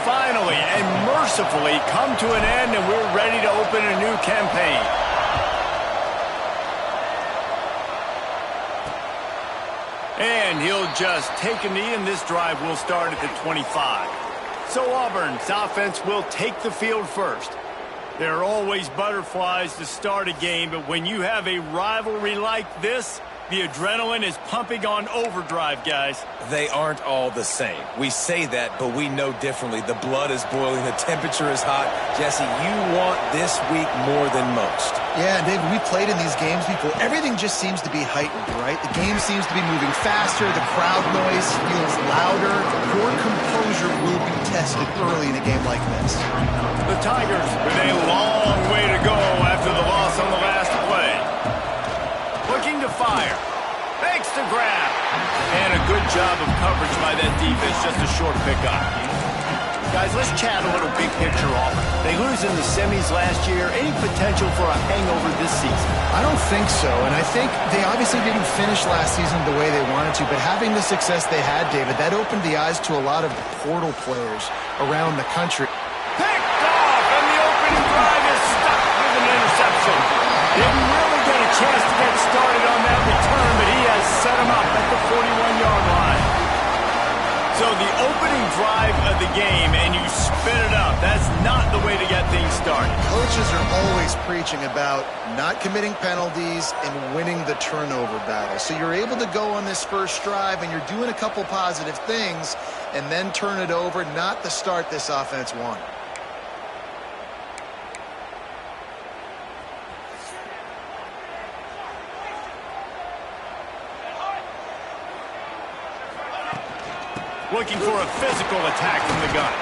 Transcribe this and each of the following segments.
finally and mercifully come to an end, and we're ready to open a new campaign. And he'll just take a knee, and this drive will start at the 25. So Auburn's offense will take the field first. There are always butterflies to start a game, but when you have a rivalry like this, the adrenaline is pumping on overdrive, guys. They aren't all the same. We say that, but we know differently. The blood is boiling. The temperature is hot. Jesse, you want this week more than most. Yeah, and David, we played in these games before. Everything just seems to be heightened, right? The game seems to be moving faster. The crowd noise feels louder. Your composure will be tested early in a game like this. The Tigers with a long way to go after the loss on the last play. Looking to fire. Fakes to grab. And a good job of coverage by that defense. Just a short pickup. Guys, let's chat a little big picture Auburn. They lose in the semis last year. Any potential for a hangover this season? I don't think so, and I think they obviously didn't finish last season the way they wanted to, but having the success they had, David, that opened the eyes to a lot of the portal players around the country. Picked off, and the opening drive is stuck with an interception. Didn't really get a chance to get started on that return, but he has set him up at the 41-yard line. So the opening drive of the game, and you spit it up. That's not the way to get things started. Coaches are always preaching about not committing penalties and winning the turnover battle. So you're able to go on this first drive, and you're doing a couple positive things, and then turn it over, not the start this offense wanted. Looking for a physical attack from the gun.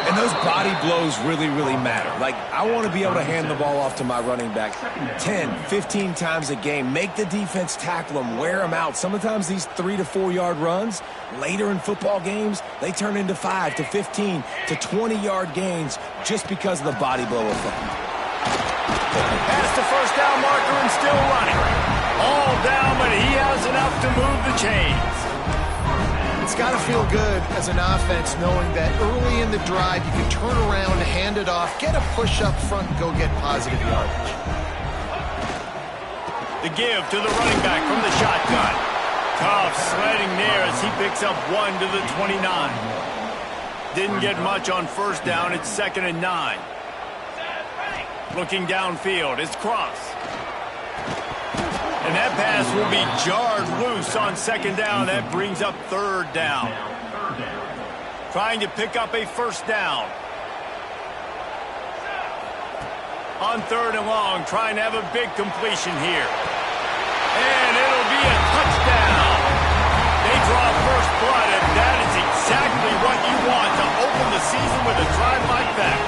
And those body blows really, really matter. Like, I want to be able to hand the ball off to my running back 10, 15 times a game. Make the defense tackle them, wear them out. Sometimes these 3 to 4 yard runs, later in football games, they turn into 5 to 15 to 20-yard gains just because of the body blow effect. Past the first down marker and still running. All down, but he has enough to move the chains. It's got to feel good as an offense knowing that early in the drive you can turn around, hand it off, get a push up front, and go get positive yardage. The give to the running back from the shotgun. Tough sledding there as he picks up 1 to the 29. Didn't get much on first down. It's 2nd and 9. Looking downfield, it's Cross. And that pass will be jarred loose on 2nd down. That brings up 3rd down. Trying to pick up a first down. On 3rd and long, trying to have a big completion here. And it'll be a touchdown. They draw first blood, and that is exactly what you want to open the season with a drive like that.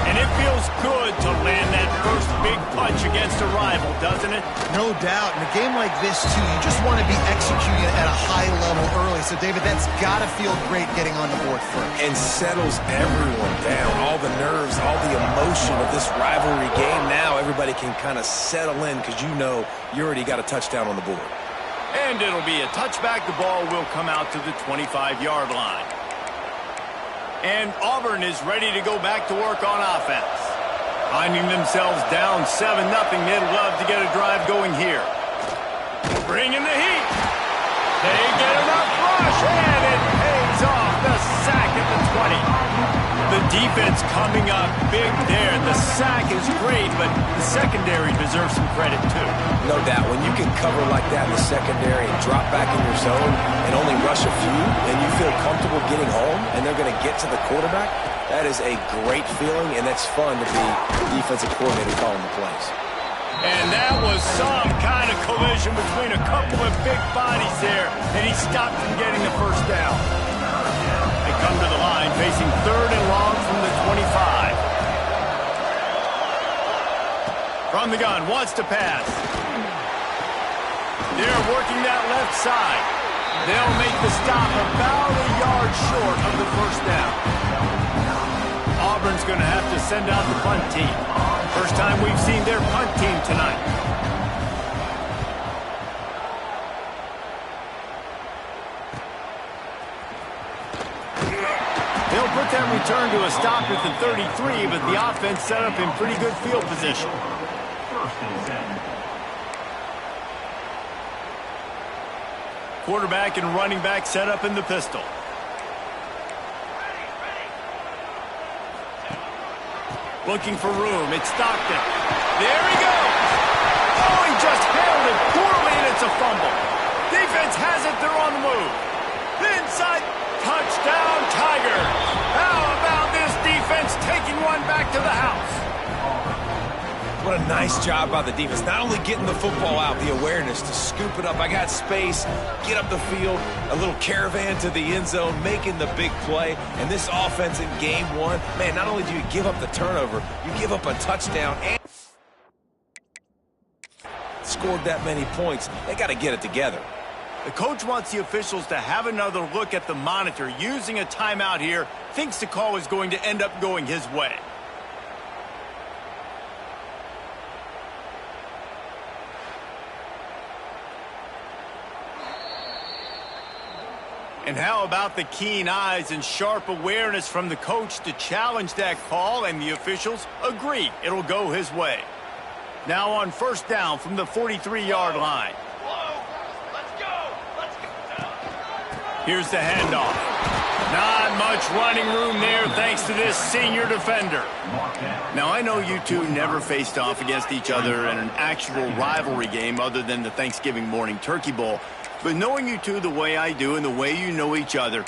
And it feels good to land that first big punch against a rival, doesn't it? No doubt. In a game like this, too, you just want to be executing at a high level early. So, David, that's got to feel great getting on the board first. And settles everyone down. All the nerves, all the emotion of this rivalry game. Now everybody can kind of settle in because you know you already got a touchdown on the board. And it'll be a touchback. The ball will come out to the 25-yard line. And Auburn is ready to go back to work on offense. Finding themselves down 7-0, they'd love to get a drive going here. Bringing the heat. They get enough rush, and it pays off. The sack at the 20. The defense coming up big there. The sack is great, but the secondary deserves some credit, too. No doubt. When you can cover like that in the secondary and drop back in your zone and only rush a few, and you feel comfortable getting home, and they're going to get to the quarterback, that is a great feeling, and it's fun to be defensive coordinator calling the plays. And that was some kind of collision between a couple of big bodies there, and he stopped from getting the first down. They come to the line facing 3rd and long from the 25. From the gun, wants to pass. They're working that left side. They'll make the stop about a yard short of the first down. Auburn's going to have to send out the punt team. First time we've seen their punt team tonight. They'll put return to a stop at the 33, but the offense set up in pretty good field position. Quarterback and running back set up in the pistol. Looking for room. It's Stockton. There he goes. Oh, he just handled it poorly, and it's a fumble. Defense has it. They're on the move. Inside. Touchdown, Tigers. How about this defense taking one back to the house? What a nice job by the defense. Not only getting the football out, the awareness to scoop it up. I got space, get up the field, a little caravan to the end zone, making the big play. And this offense in game one, man, not only do you give up the turnover, you give up a touchdown and scored that many points. They got to get it together. The coach wants the officials to have another look at the monitor. Using a timeout here, thinks the call is going to end up going his way. And how about the keen eyes and sharp awareness from the coach to challenge that call, and the officials agree it'll go his way. Now on first down from the 43-yard line. Here's the handoff. Not much running room there thanks to this senior defender. Now, I know you two never faced off against each other in an actual rivalry game other than the Thanksgiving morning turkey bowl. But knowing you two the way I do and the way you know each other,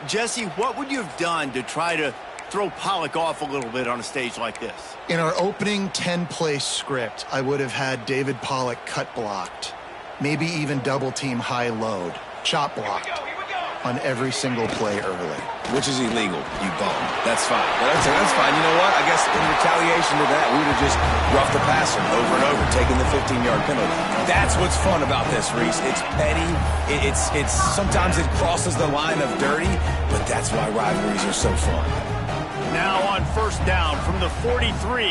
Jesse, what would you have done to try to throw Pollock off a little bit on a stage like this? In our opening 10-play script, I would have had David Pollock cut blocked, maybe even double-team high load, chop blocked on every single play early. Which is illegal, you bum. That's fine. That's fine. You know what? I guess in retaliation to that, we would have just roughed the passer over and over, taking the 15-yard penalty. That's what's fun about this, Reese. It's petty. It's sometimes it crosses the line of dirty, but that's why rivalries are so fun. Now on first down from the 43.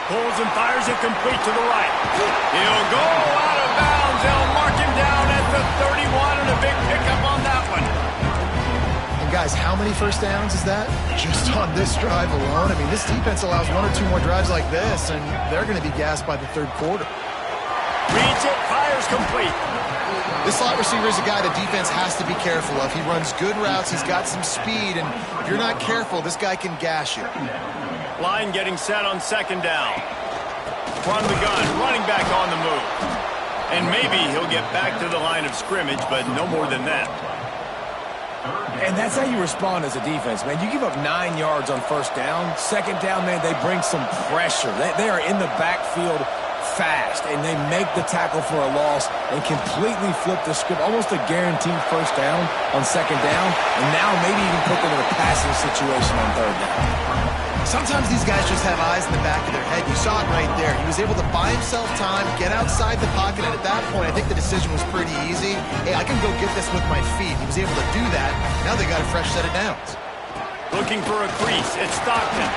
Pulls and fires it complete to the right. He'll go out of bounds. They'll mark him down at the 31, and a big pickup on that one. And guys, how many first downs is that? Just on this drive alone? I mean, this defense allows one or two more drives like this, and they're going to be gassed by the third quarter. Reads it, fires complete. This slot receiver is a guy the defense has to be careful of. He runs good routes. He's got some speed, and if you're not careful, this guy can gash you. Line getting set on second down. From the gun, running back on the move. And maybe he'll get back to the line of scrimmage, but no more than that. And that's how you respond as a defense, man. You give up 9 yards on first down. Second down, man, they bring some pressure. They are in the backfield fast, and they make the tackle for a loss and completely flip the script. Almost a guaranteed first down on second down, and now maybe even put them in a passing situation on third down. Sometimes these guys just have eyes in the back of their head. You saw it right there. He was able to buy himself time, get outside the pocket, and at that point, I think the decision was pretty easy. Hey, I can go get this with my feet. He was able to do that. Now they got a fresh set of downs. Looking for a crease. It's Stockton.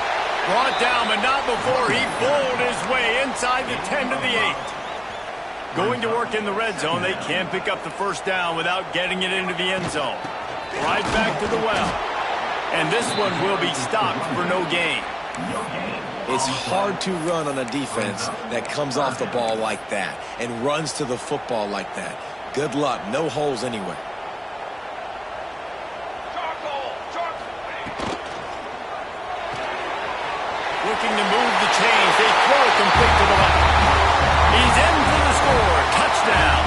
Brought down, but not before he bowled his way inside the 10 to the 8. Going to work in the red zone, they can't pick up the first down without getting it into the end zone. Right back to the well. And this one will be stopped for no gain. It's hard to run on a defense that comes off the ball like that and runs to the football like that. Good luck. No holes anywhere. Looking to move the chains. They throw it complete to the left. He's in for the score. Touchdown.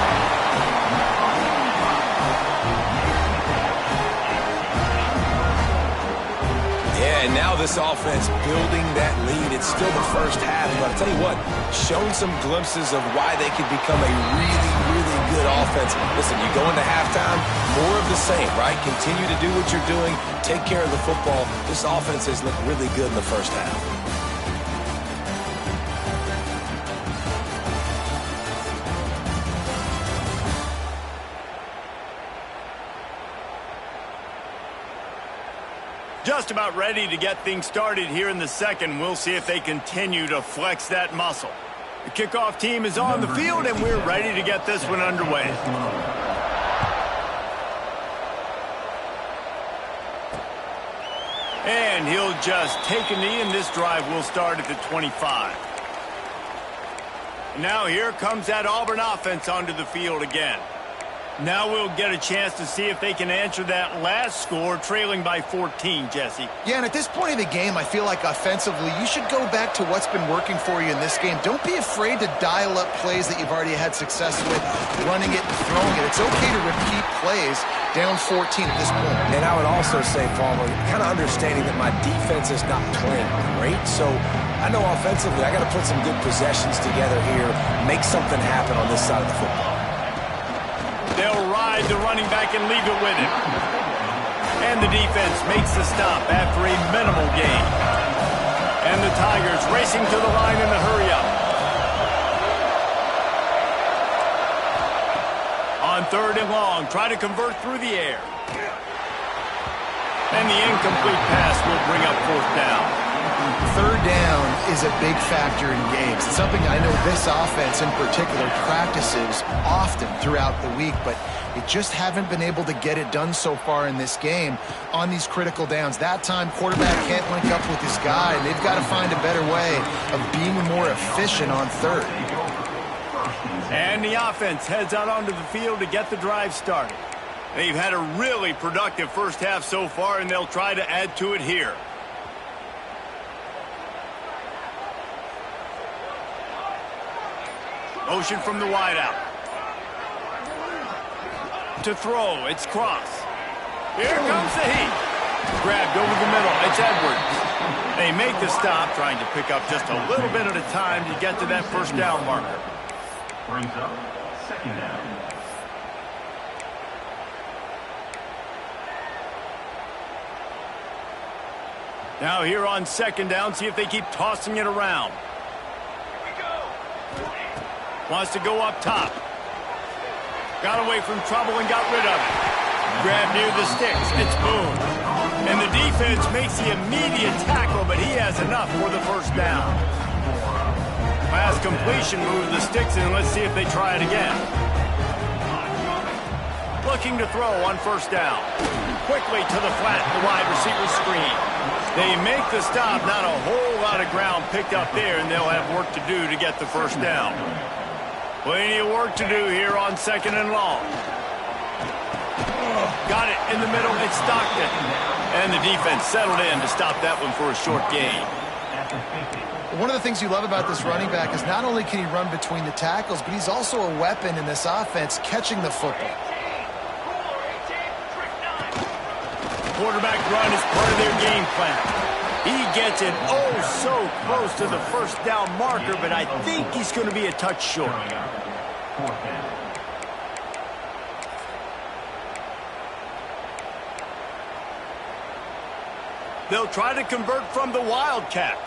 Yeah, and now this offense building that lead. It's still the first half, but I'll tell you what, shown some glimpses of why they could become a really, really good offense. Listen, you go into halftime, more of the same, right? Continue to do what you're doing, take care of the football. This offense has looked really good in the first half. Just about ready to get things started here in the second. We'll see if they continue to flex that muscle. The kickoff team is on the field, and we're ready to get this one underway. And he'll just take a knee, and this drive will start at the 25. Now here comes that Auburn offense onto the field again. Now we'll get a chance to see if they can answer that last score, trailing by 14, Jesse. Yeah, and at this point of the game, I feel like offensively, you should go back to what's been working for you in this game. Don't be afraid to dial up plays that you've already had success with, running it and throwing it. It's okay to repeat plays down 14 at this point. And I would also say, Palmer, kind of understanding that my defense is not playing great, so I know offensively I got to put some good possessions together here, make something happen on this side of the football. They'll ride the running back and leave it with him. And the defense makes the stop after a minimal gain. And the Tigers racing to the line in the hurry-up. On 3rd and long, try to convert through the air. And the incomplete pass will bring up 4th down. 3rd down is a big factor in games. It's something I know this offense in particular practices often throughout the week, but they just haven't been able to get it done so far in this game on these critical downs. That time, quarterback can't link up with his guy, and they've got to find a better way of being more efficient on 3rd. And the offense heads out onto the field to get the drive started. They've had a really productive first half so far, and they'll try to add to it here. Motion from the wideout. To throw, it's Cross. Here comes the heat. Grabbed over the middle, it's Edwards. They make the stop, trying to pick up just a little bit at a time to get to that 1st down marker. Brings up 2nd down. Now here on 2nd down, see if they keep tossing it around. Wants to go up top. Got away from trouble and got rid of it. Grabbed near the sticks. It's Boone. And the defense makes the immediate tackle, but he has enough for the 1st down. Pass completion, move the sticks, and let's see if they try it again. Looking to throw on 1st down. Quickly to the flat, the wide receiver screen. They make the stop, not a whole lot of ground picked up there, and they'll have work to do to get the 1st down. Plenty of work to do here on 2nd and long. Got it in the middle. It's Stockton. And the defense settled in to stop that one for a short gain. One of the things you love about this running back is not only can he run between the tackles, but he's also a weapon in this offense catching the football. Quarterback run is part of their game plan. He gets it oh so close to the 1st down marker, but I think he's going to be a touch short. They'll try to convert from the Wildcat.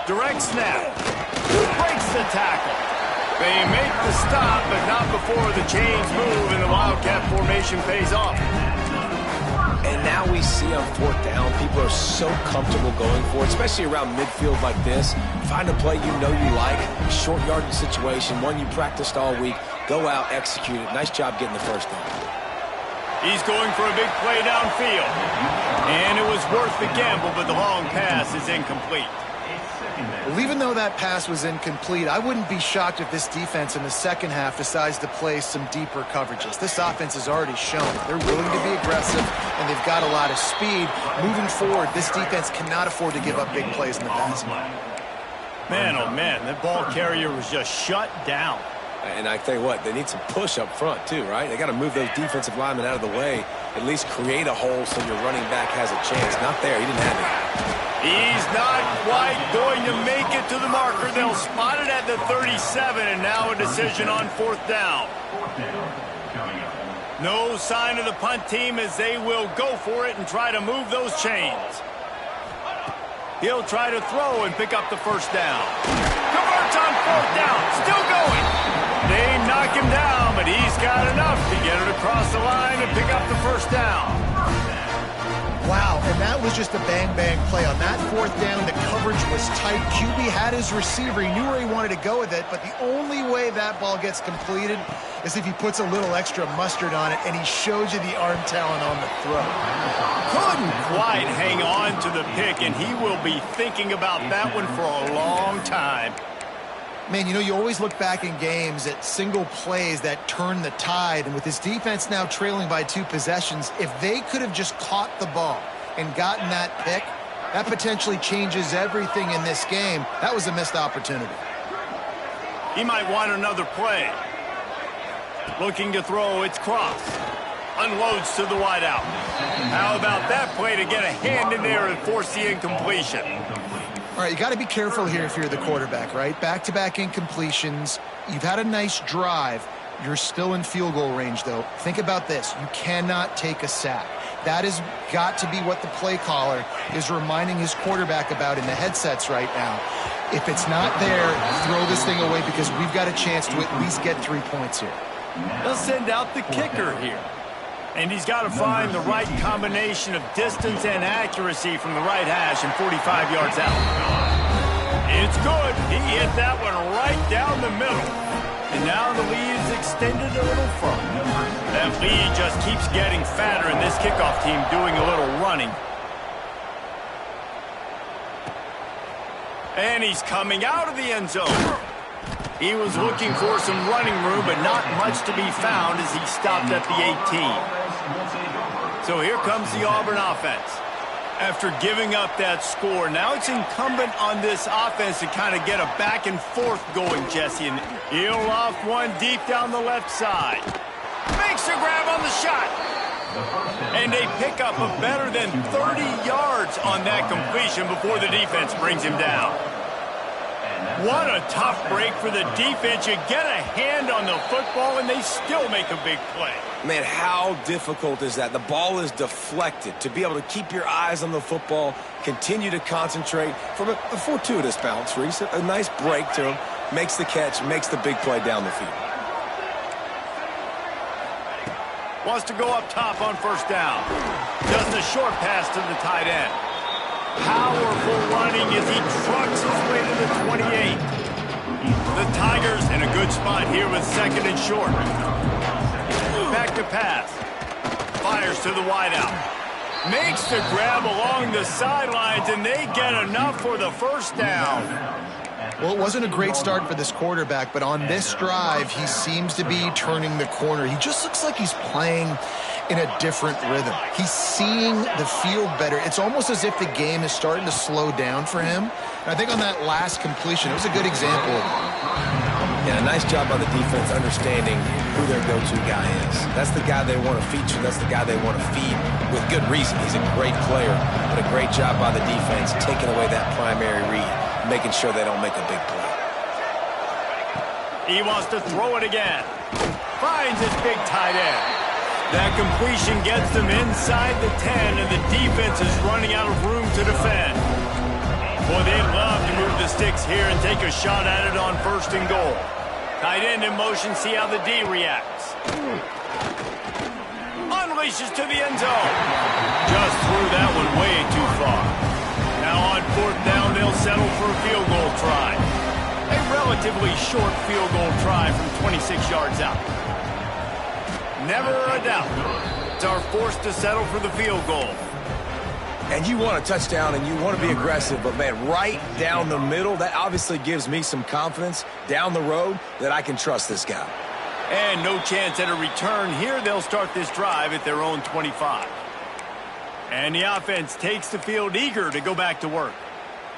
Direct snap. Breaks the tackle. They make the stop, but not before the chains move and the Wildcat formation pays off. And now we see on 4th down, people are so comfortable going for it, especially around midfield like this. Find a play you know you like, short yardage situation, one you practiced all week. Go out, execute it. Nice job getting the 1st down. He's going for a big play downfield. And it was worth the gamble, but the long pass is incomplete. Well, even though that pass was incomplete, I wouldn't be shocked if this defense in the 2nd half decides to play some deeper coverages. This offense has already shown they're willing to be aggressive, and they've got a lot of speed. Moving forward, this defense cannot afford to give up big plays in the passing game. Man, oh man, that ball carrier was just shut down. And I tell you what, they need some push up front too, right? They got to move those defensive linemen out of the way, at least create a hole so your running back has a chance. Not there. He didn't have it. He's not quite going to make it to the marker. They'll spot it at the 37, and now a decision on 4th down. No sign of the punt team as they will go for it and try to move those chains. He'll try to throw and pick up the 1st down. Converts on 4th down. Still going. They knock him down, but he's got enough to get it across the line and pick up the 1st down. Wow, and that was just a bang-bang play. On that fourth down, the coverage was tight. QB had his receiver. He knew where he wanted to go with it, but the only way that ball gets completed is if he puts a little extra mustard on it, and he shows you the arm talent on the throw. Couldn't quite hang on to the pick, and he will be thinking about that one for a long time. Man, you know, you always look back in games at single plays that turn the tide, and with his defense now trailing by 2 possessions, if they could have just caught the ball and gotten that pick, that potentially changes everything in this game. That was a missed opportunity. He might want another play. Looking to throw, it's cross. Unloads to the wideout. How about that play to get a hand in there and force the incompletion? All right, you got to be careful here if you're the quarterback, right? Back-to-back incompletions. You've had a nice drive. You're still in field goal range, though. Think about this. You cannot take a sack. That has got to be what the play caller is reminding his quarterback about in the headsets right now. If it's not there, throw this thing away because we've got a chance to at least get 3 points here. They'll send out the kicker here. And he's got to find the right combination of distance and accuracy from the right hash and 45 yards out. It's good. He hit that one right down the middle. And now the lead is extended a little further. That lead just keeps getting fatter, and this kickoff team doing a little running. And he's coming out of the end zone. He was looking for some running room, but not much to be found as he stopped at the 18. So here comes the Auburn offense. After giving up that score, now it's incumbent on this offense to kind of get a back and forth going, Jesse. And he'll off one deep down the left side. Makes a grab on the shot. And they pick up a better than 30 yards on that completion before the defense brings him down. What a tough break for the defense. You get a hand on the football, and they still make a big play. Man, how difficult is that? The ball is deflected. To be able to keep your eyes on the football, continue to concentrate from a fortuitous bounce, Reese. A nice break to him, makes the catch, makes the big play down the field. Wants to go up top on first down. Just a short pass to the tight end. Powerful running as he trucks his way to the 28. The Tigers in a good spot here with second and short. Back to pass. Fires to the wideout. Makes the grab along the sidelines, and they get enough for the first down. Well, it wasn't a great start for this quarterback, but on this drive, he seems to be turning the corner. He just looks like he's playing in a different rhythm. He's seeing the field better. It's almost as if the game is starting to slow down for him. And I think on that last completion, it was a good example of it. Yeah, nice job by the defense understanding who their go-to guy is. That's the guy they want to feature. That's the guy they want to feed with good reason. He's a great player, but a great job by the defense taking away that primary read, making sure they don't make a big play. He wants to throw it again. Finds his big tight end. That completion gets them inside the 10, and the defense is running out of room to defend. Boy, they'd love to move the sticks here and take a shot at it on first and goal. Tight end in motion, see how the D reacts. Unleashes to the end zone. Just threw that one way too far. Now on fourth down, they'll settle for a field goal try. A relatively short field goal try from 26 yards out. Never a doubt. It's our forced to settle for the field goal. And you want a touchdown and you want to be aggressive, but man, right down the middle, that obviously gives me some confidence down the road that I can trust this guy. And no chance at a return here. They'll start this drive at their own 25. And the offense takes the field eager to go back to work.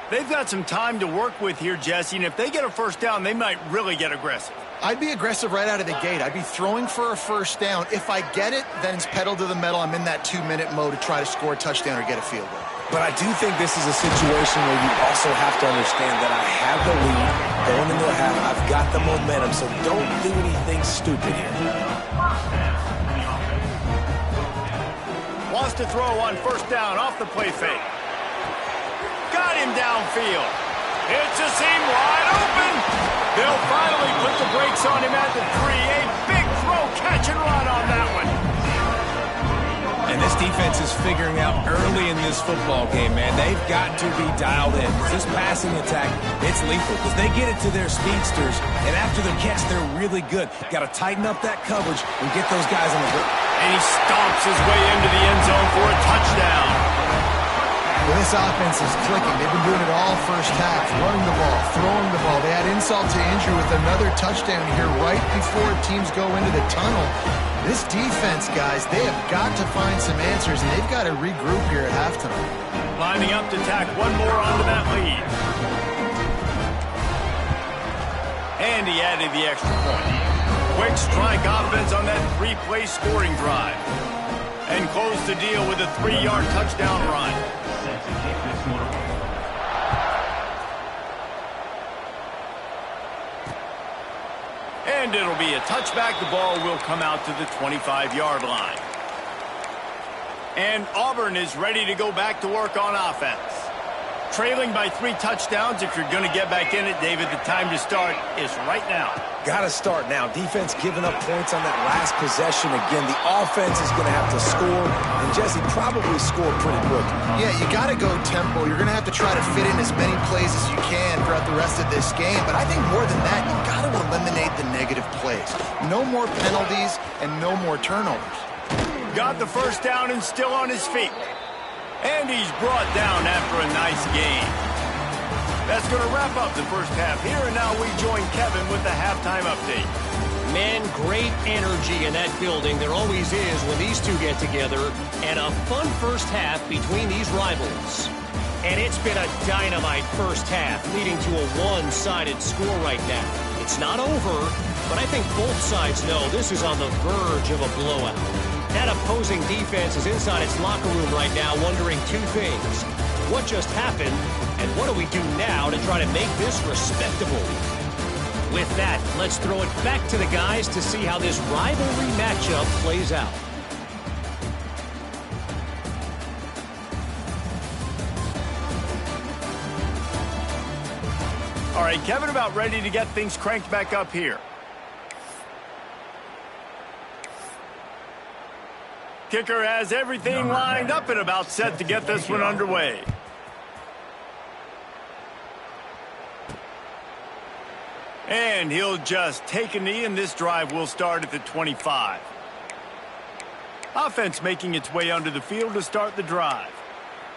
They've got some time to work with here, Jesse, and if they get a first down, they might really get aggressive. I'd be aggressive right out of the gate. I'd be throwing for a first down. If I get it, then it's pedal to the metal. I'm in that 2-minute mode to try to score a touchdown or get a field goal. But I do think this is a situation where you also have to understand that I have the lead going into the half. I've got the momentum, so don't do anything stupid here. Wants to throw on first down off the play fake. Got him downfield. It's a seam wide open. They'll finally put the brakes on him at the 3. A big throw, catch and run on that one. And this defense is figuring out early in this football game, man. They've got to be dialed in. This passing attack, it's lethal because they get it to their speedsters, and after the catch, they're really good. Got to tighten up that coverage and get those guys on the ground. And he stomps his way into the end zone for a touchdown. Well, this offense is clicking. They've been doing it all first half, running the ball, throwing the ball. They had insult to injury with another touchdown here right before teams go into the tunnel. This defense, guys, they have got to find some answers, and they've got to regroup here at halftime. Lining up to tack one more onto that lead. And he added the extra point. Quick strike offense on that 3-play scoring drive. And closed the deal with a 3-yard touchdown run. And it'll be a touchback. The ball will come out to the 25-yard line. And Auburn is ready to go back to work on offense. Trailing by 3 touchdowns. If you're going to get back in it, David, the time to start is right now. Got to start now. Defense giving up points on that last possession. Again, the offense is going to have to score, and Jesse probably scored pretty quick. Yeah, you got to go tempo. You're going to have to try to fit in as many plays as you can throughout the rest of this game. But I think more than that, you got to eliminate the negative plays. No more penalties and no more turnovers. Got the first down and still on his feet. And he's brought down after a nice game. That's going to wrap up the first half here, and now we join Kevin with the halftime update. Man, great energy in that building. There always is when these two get together, and a fun first half between these rivals. And it's been a dynamite first half, leading to a one-sided score right now. It's not over, but I think both sides know this is on the verge of a blowout. That opposing defense is inside its locker room right now wondering 2 things. What just happened, and what do we do now to try to make this respectable? With that, let's throw it back to the guys to see how this rivalry matchup plays out. All right, Kevin, about ready to get things cranked back up here. Kicker has everything lined up and about set to get this one underway. And he'll just take a knee, and this drive will start at the 25. Offense making its way onto the field to start the drive.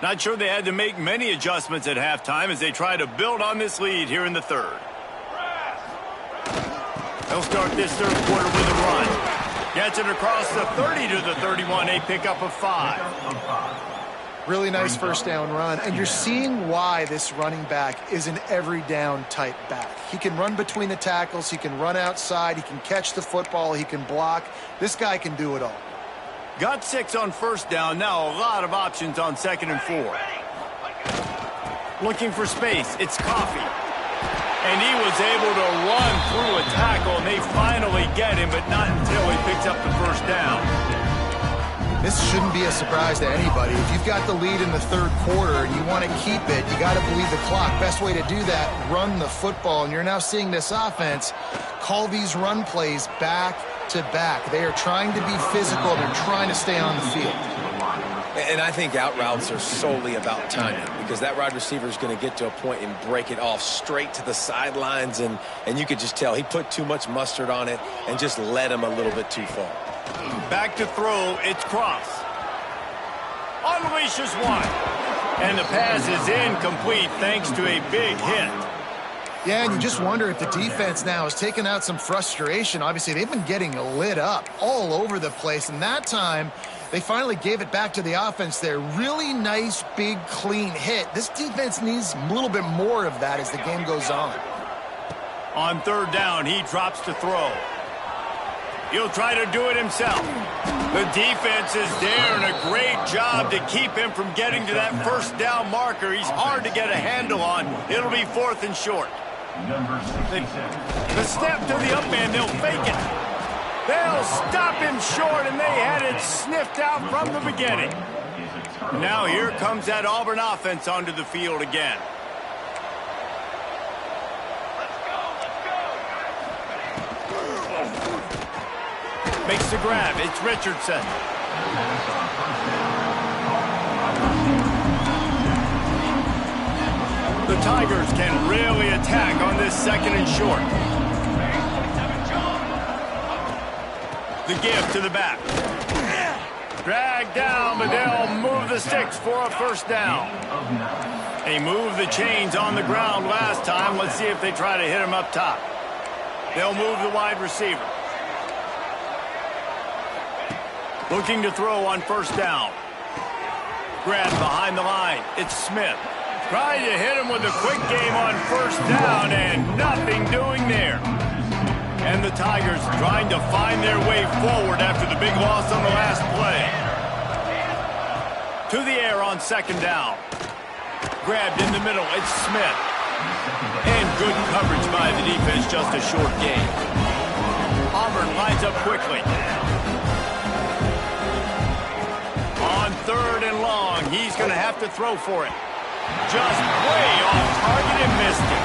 Not sure they had to make many adjustments at halftime as they try to build on this lead here in the third. They'll start this third quarter with a run. Gets it across the 30 to the 31, a pickup of 5. Really nice first down run, and you're seeing why this running back is an every down type back. He can run between the tackles, he can run outside, he can catch the football, he can block. This guy can do it all. Got 6 on first down, now a lot of options on 2nd and 4. Looking for space, it's Coffee. And he was able to run through a tackle, and they finally get him, but not until he picks up the first down. This shouldn't be a surprise to anybody. If you've got the lead in the third quarter and you want to keep it, you got to bleed the clock. Best way to do that, run the football. And you're now seeing this offense call these run plays back to back. They are trying to be physical. They're trying to stay on the field. And I think out routes are solely about timing because that wide receiver is going to get to a point and break it off straight to the sidelines, and you could just tell he put too much mustard on it and just led him a little bit too far. Back to throw, it's Cross. Unleashes one. And the pass is incomplete thanks to a big hit. Yeah, and you just wonder if the defense now is taking out some frustration. Obviously, they've been getting lit up all over the place, and that time they finally gave it back to the offense there. Really nice, big, clean hit. This defense needs a little bit more of that as the game goes on. On third down, he drops to throw. He'll try to do it himself. The defense is there, and a great job to keep him from getting to that first down marker. He's hard to get a handle on. It'll be 4th and short. The snap to the up man, they'll fake it. They'll stop him short, and they had it sniffed out from the beginning. Now here comes that Auburn offense onto the field again. Makes the grab. It's Richardson. The Tigers can really attack on this second and short. The give to the back. Dragged down, but they'll move the sticks for a first down. They moved the chains on the ground last time. Let's see if they try to hit him up top. They'll move the wide receiver. Looking to throw on first down. Grab behind the line. It's Smith. Trying to hit him with a quick game on first down, and nothing doing there. And the Tigers trying to find their way forward after the big loss on the last play. To the air on second down. Grabbed in the middle. It's Smith. And good coverage by the defense, just a short gain. Auburn lines up quickly. On third and long, he's going to have to throw for it. Just way off target and missed it.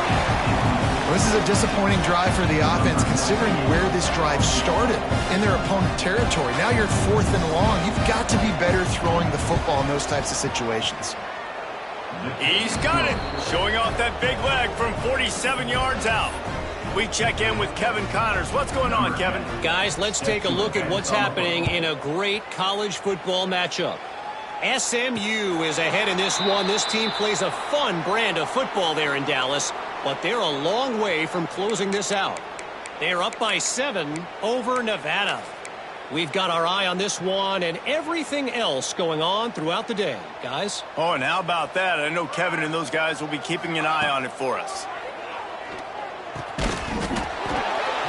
Well, this is a disappointing drive for the offense, considering where this drive started in their opponent territory. Now you're fourth and long. You've got to be better throwing the football in those types of situations. He's got it, showing off that big leg from 47 yards out. We check in with Kevin Connors. What's going on, Kevin? Guys, let's take a look at what's happening in a great college football matchup. SMU is ahead in this one. This team plays a fun brand of football there in Dallas, but they're a long way from closing this out. They're up by 7 over Nevada. We've got our eye on this one and everything else going on throughout the day, guys. Oh, and how about that? I know Kevin and those guys will be keeping an eye on it for us.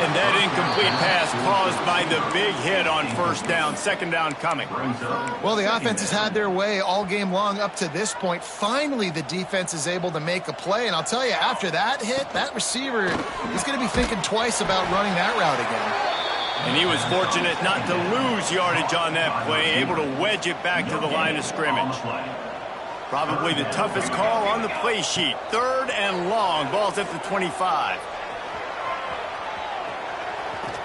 And that incomplete pass caused by the big hit on first down. Second down coming. Well, the offense has had their way all game long up to this point. Finally, the defense is able to make a play. And I'll tell you, after that hit, that receiver is going to be thinking twice about running that route again. And he was fortunate not to lose yardage on that play, able to wedge it back to the line of scrimmage. Probably the toughest call on the play sheet. Third and long. Ball's at the 25.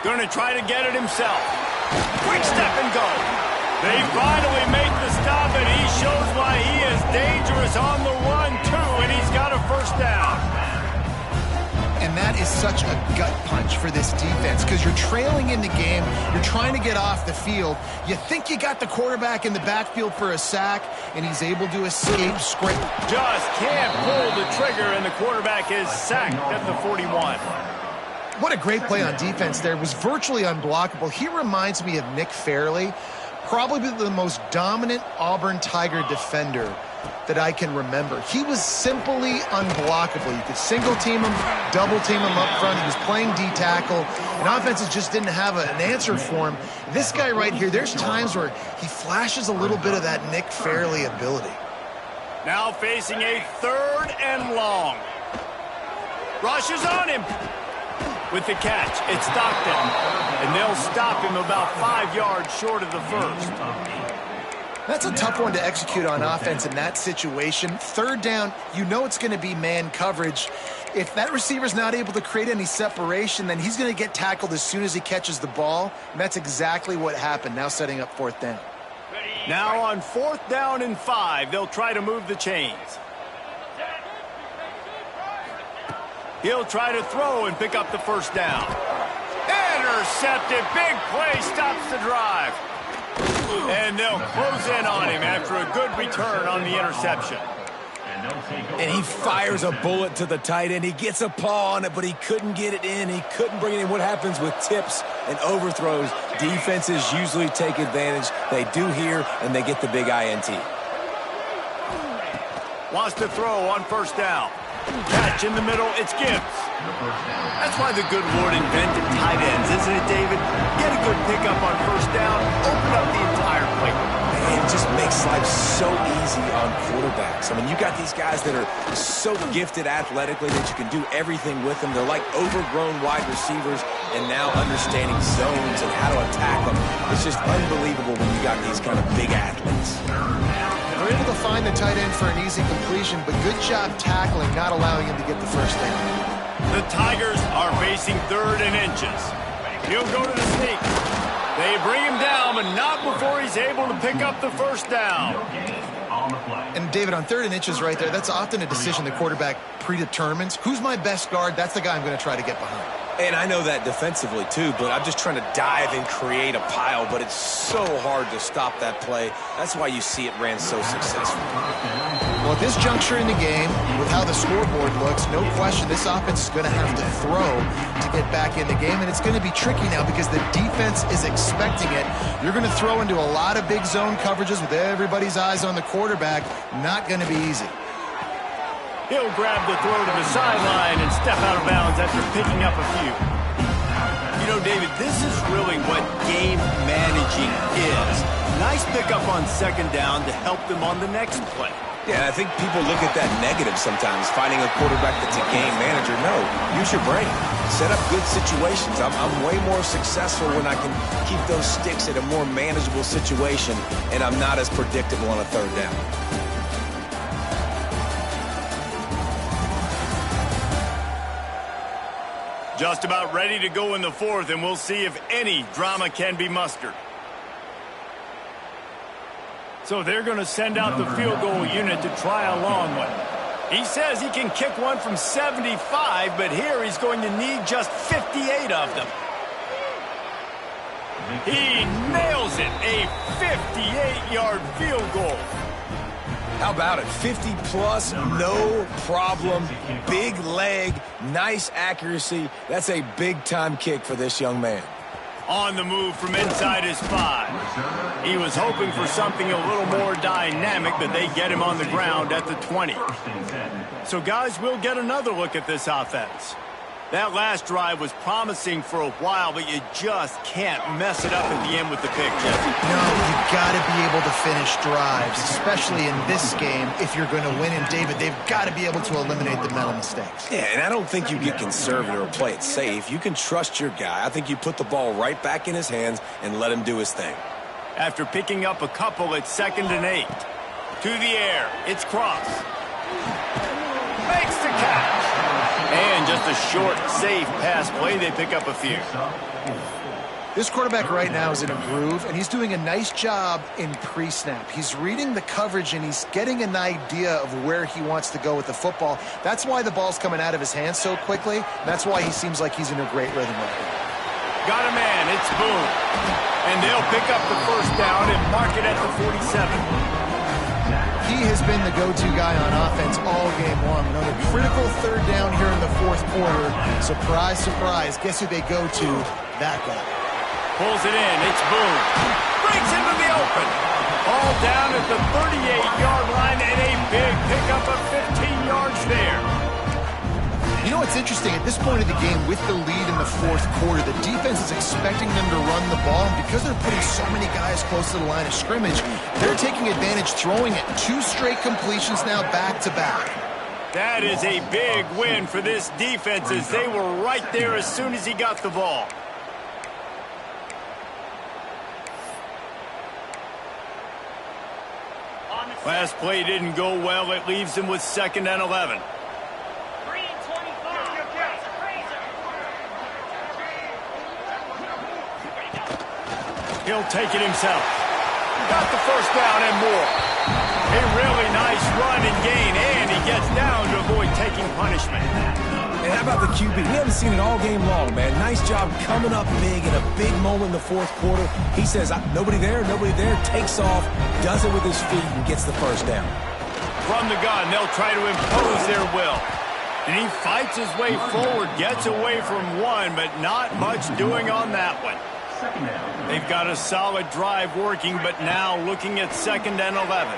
Going to try to get it himself. Quick step and go. They finally make the stop, and he shows why he is dangerous on the run, too, and he's got a first down. And that is such a gut punch for this defense because you're trailing in the game. You're trying to get off the field. You think you got the quarterback in the backfield for a sack, and he's able to escape scrape. Just can't pull the trigger, and the quarterback is sacked at the 41. What a great play on defense there. It was virtually unblockable. He reminds me of Nick Fairley, probably the most dominant Auburn Tiger defender that I can remember. He was simply unblockable. You could single team him, double team him up front. He was playing D-tackle, and offenses just didn't have an answer for him. This guy right here, there's times where he flashes a little bit of that Nick Fairley ability. Now facing a third and long. Rushes on him. With the catch, it's Stockton, and they'll stop him about 5 yards short of the first. That's a tough one to execute on offense in that situation. Third down, you know it's going to be man coverage. If that receiver's not able to create any separation, then he's going to get tackled as soon as he catches the ball. And that's exactly what happened, now setting up fourth down. Now on fourth down and 5, they'll try to move the chains. He'll try to throw and pick up the first down. Intercepted. Big play stops the drive. And they'll close in on him after a good return on the interception. And he fires a bullet to the tight end. He gets a paw on it, but he couldn't get it in. He couldn't bring it in. What happens with tips and overthrows? Defenses usually take advantage. They do here, and they get the big INT. Wants to throw on first down. Catch in the middle, it's Gibbs. That's why the good Lord invented tight ends, isn't it, David? Get a good pickup on first down, open up the entire plate. Man, it just makes life so easy on quarterbacks. I mean, you got these guys that are so gifted athletically that you can do everything with them. They're like overgrown wide receivers, and now understanding zones and how to attack them. It's just unbelievable when you got these kind of big athletes. They're able to find the tight end for an easy completion, but good job tackling, not allowing him to get the first down. The Tigers are facing third and inches. He'll go to the sneak. They bring him down, but not before he's able to pick up the first down. And David, on 3rd and inches right there, that's often a decision the quarterback predetermines. Who's my best guard? That's the guy I'm going to try to get behind. And I know that defensively, too, but I'm just trying to dive and create a pile, but it's so hard to stop that play. That's why you see it ran so successful. Well, at this juncture in the game, with how the scoreboard looks, no question this offense is going to have to throw to get back in the game, and it's going to be tricky now because the defense is expecting it. You're going to throw into a lot of big zone coverages with everybody's eyes on the quarterback. Not going to be easy. He'll grab the throw to the sideline and step out of bounds after picking up a few. You know, David, this is really what game managing is. Nice pickup on 2nd down to help them on the next play. Yeah, I think people look at that negative sometimes, finding a quarterback that's a game manager. No, use your brain. Set up good situations. I'm way more successful when I can keep those sticks at a more manageable situation, and I'm not as predictable on a 3rd down. Just about ready to go in the 4th, and we'll see if any drama can be mustered. So they're going to send out the field goal unit to try a long one. He says he can kick one from 75, but here he's going to need just 58 of them. He nails it, a 58-yard field goal. How about it? 50-plus, no problem. Big leg, nice accuracy. That's a big-time kick for this young man. On the move from inside his 5. He was hoping for something a little more dynamic, but they get him on the ground at the 20. So, guys, we'll get another look at this offense. That last drive was promising for a while, but you just can't mess it up at the end with the pick, Jesse. No, you got to be able to finish drives, especially in this game. If you're going to win, and David, they've got to be able to eliminate the mental mistakes. Yeah, and I don't think you get conservative or play it safe. You can trust your guy. I think you put the ball right back in his hands and let him do his thing. After picking up a couple at 2nd and 8. To the air, it's Cross. Makes the catch. And just a short, safe pass play, they pick up a few. This quarterback right now is in a groove, and he's doing a nice job in pre-snap. He's reading the coverage, and he's getting an idea of where he wants to go with the football. That's why the ball's coming out of his hands so quickly. That's why he seems like he's in a great rhythm right now. Got a man, it's Boone. And they'll pick up the first down and mark it at the 47. He has been the go-to guy on offense all game long. Another critical 3rd down here in the 4th quarter. Surprise, surprise. Guess who they go to? That guy. Pulls it in. It's Boone. Breaks into the open. All down at the 38-yard line, and a big pickup of 15 yards there. You know what's interesting? At this point of the game, with the lead in the 4th quarter, the defense is expecting them to run the ball. And because they're putting so many guys close to the line of scrimmage, they're taking advantage, throwing it. 2 straight completions now back-to-back. That is a big win for this defense, as they were right there as soon as he got the ball. Last play didn't go well. It leaves him with 2nd and 11. He'll take it himself. Got the first down and more. A really nice run and gain, and he gets down to avoid taking punishment. And how about the QB? We haven't seen it all game long, man. Nice job coming up big in a big moment in the 4th quarter. He says, nobody there, takes off, does it with his feet, and gets the first down. From the gun, they'll try to impose their will. And he fights his way forward, gets away from one, but not much doing on that one. They've got a solid drive working, but now looking at 2nd and 11.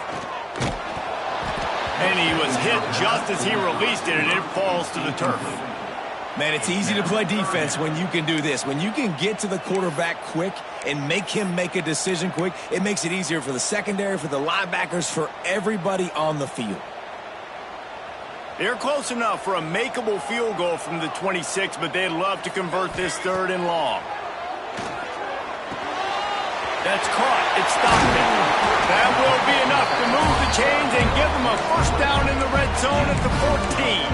And he was hit just as he released it, and it falls to the turf. Man, it's easy to play defense when you can do this. When you can get to the quarterback quick and make him make a decision quick, it makes it easier for the secondary, for the linebackers, for everybody on the field. They're close enough for a makeable field goal from the 26, but they'd love to convert this 3rd and long. That's caught. It's stopped it. That will be enough to move the chains and give them a first down in the red zone at the 14.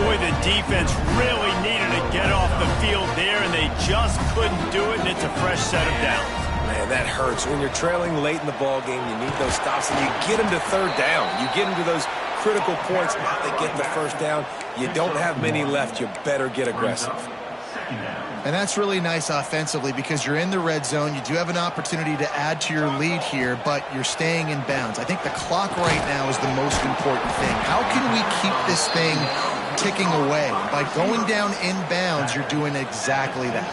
Boy, the defense really needed to get off the field there, and they just couldn't do it, and it's a fresh set of downs. Man, that hurts. When you're trailing late in the ball game, you need those stops, and you get them to third down. You get them to those critical points. Now they get the first down. You don't have many left. You better get aggressive. And that's really nice offensively because you're in the red zone. You do have an opportunity to add to your lead here, but you're staying in bounds. I think the clock right now is the most important thing. How can we keep this thing ticking away? By going down in bounds, you're doing exactly that.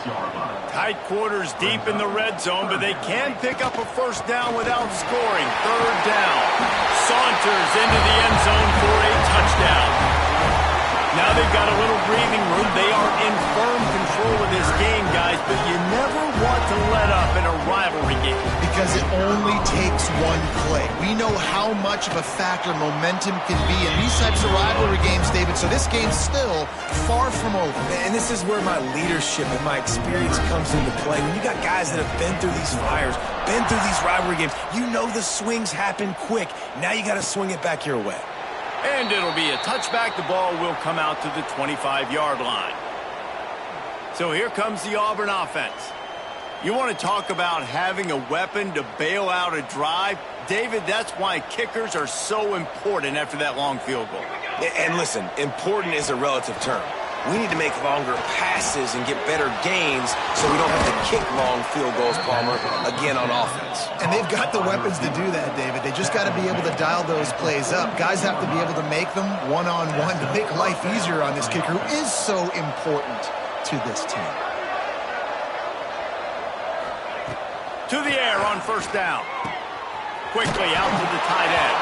Tight quarters deep in the red zone, but they can pick up a first down without scoring. Third down. Saunters into the end zone for a touchdown. Now they've got a little breathing room. They are in firm control of this game, guys, but you never want to let up in a rivalry game. Because it only takes one play. We know how much of a factor momentum can be in these types of rivalry games, David, so this game's still far from over. And this is where my leadership and my experience comes into play. When you got guys that have been through these fires, been through these rivalry games, you know the swings happen quick. Now you got to swing it back your way. And it'll be a touchback. The ball will come out to the 25-yard line. So here comes the Auburn offense. You want to talk about having a weapon to bail out a drive? David, that's why kickers are so important after that long field goal. And listen, important is a relative term. We need to make longer passes and get better gains so we don't have to kick long field goals, Palmer, again on offense. And they've got the weapons to do that, David. They just got to be able to dial those plays up. Guys have to be able to make them one-on-one to make life easier on this kicker, who is so important to this team. To the air on first down. Quickly out to the tight end.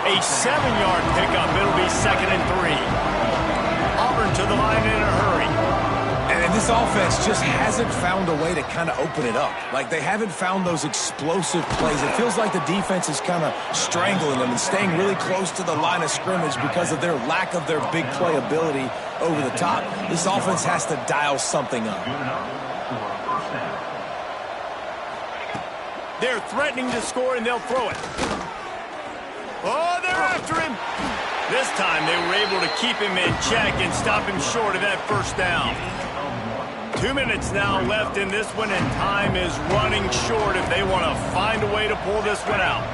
A 7-yard pickup. It'll be 2nd and 3. Auburn to the line in a hurry. And this offense just hasn't found a way to kind of open it up. Like, they haven't found those explosive plays. It feels like the defense is kind of strangling them and staying really close to the line of scrimmage because of their lack of their big play ability over the top. This offense has to dial something up. They're threatening to score, and they'll throw it. Oh, they're after him. This time they were able to keep him in check and stop him short of that first down. 2 minutes now left in this one, and time is running short if they want to find a way to pull this one out.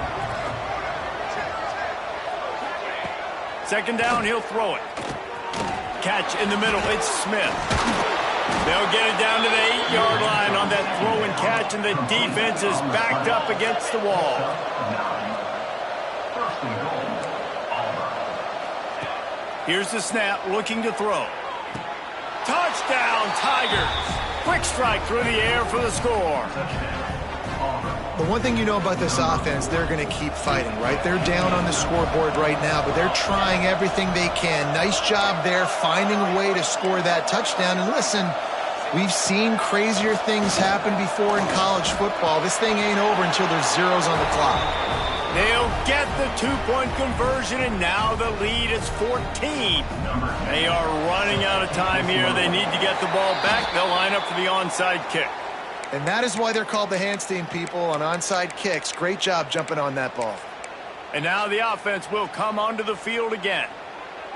Second down, he'll throw it. Catch in the middle, it's Smith. They'll get it down to the 8-yard line on that throw and catch, and the defense is backed up against the wall. Here's the snap, looking to throw. Touchdown, Tigers. Quick strike through the air for the score. The one thing you know about this offense, they're going to keep fighting, right? They're down on the scoreboard right now, but they're trying everything they can. Nice job there, finding a way to score that touchdown. And listen, we've seen crazier things happen before in college football. This thing ain't over until there's zeros on the clock. They'll get the two-point conversion, and now the lead is 14. They are running out of time here. They need to get the ball back. They'll line up for the onside kick. And that is why they're called the Handstein people on onside kicks. Great job jumping on that ball. And now the offense will come onto the field again.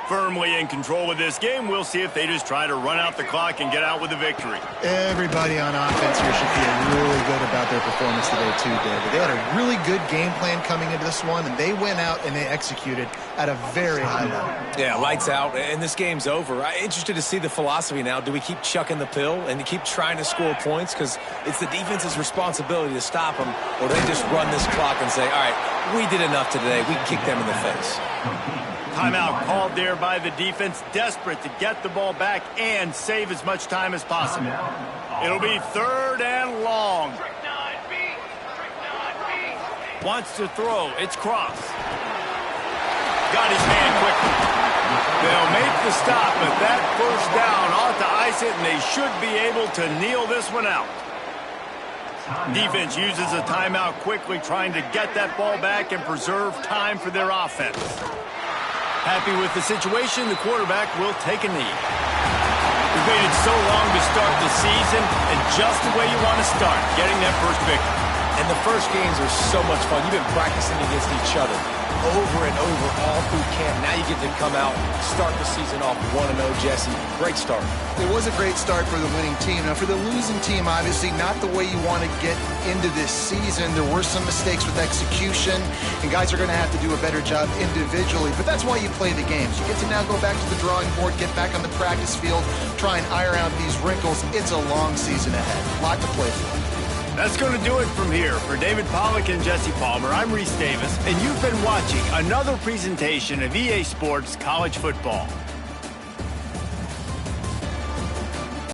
Firmly in control of this game. We'll see if they just try to run out the clock and get out with a victory. Everybody on offense here should feel really good about their performance today too, David. They had a really good game plan coming into this one, and they went out and they executed at a very high level. Yeah, lights out, and this game's over. I'm interested to see the philosophy now. Do we keep chucking the pill and keep trying to score points? Because it's the defense's responsibility to stop them, or they just run this clock and say, all right, we did enough today. We kicked them in the face. Timeout called there by the defense, desperate to get the ball back and save as much time as possible. It'll be 3rd and long. Wants to throw. It's Cross. Got his man quickly. They'll make the stop, but that first down ought to ice it, and they should be able to kneel this one out. Defense uses a timeout quickly, trying to get that ball back and preserve time for their offense. Happy with the situation, the quarterback will take a knee. We've waited so long to start the season, and just the way you want to start, getting that first victory. And the first games are so much fun. You've been practicing against each other over and over all through camp. Now you get to come out, start the season off 1-0, Jesse. Great start. It was a great start for the winning team. Now, for the losing team, obviously not the way you want to get into this season. There were some mistakes with execution, and guys are going to have to do a better job individually. But that's why you play the games. You get to now go back to the drawing board, get back on the practice field, try and iron out these wrinkles. It's a long season ahead. A lot to play for. That's going to do it from here. For David Pollack and Jesse Palmer, I'm Reese Davis, and you've been watching another presentation of EA Sports College Football.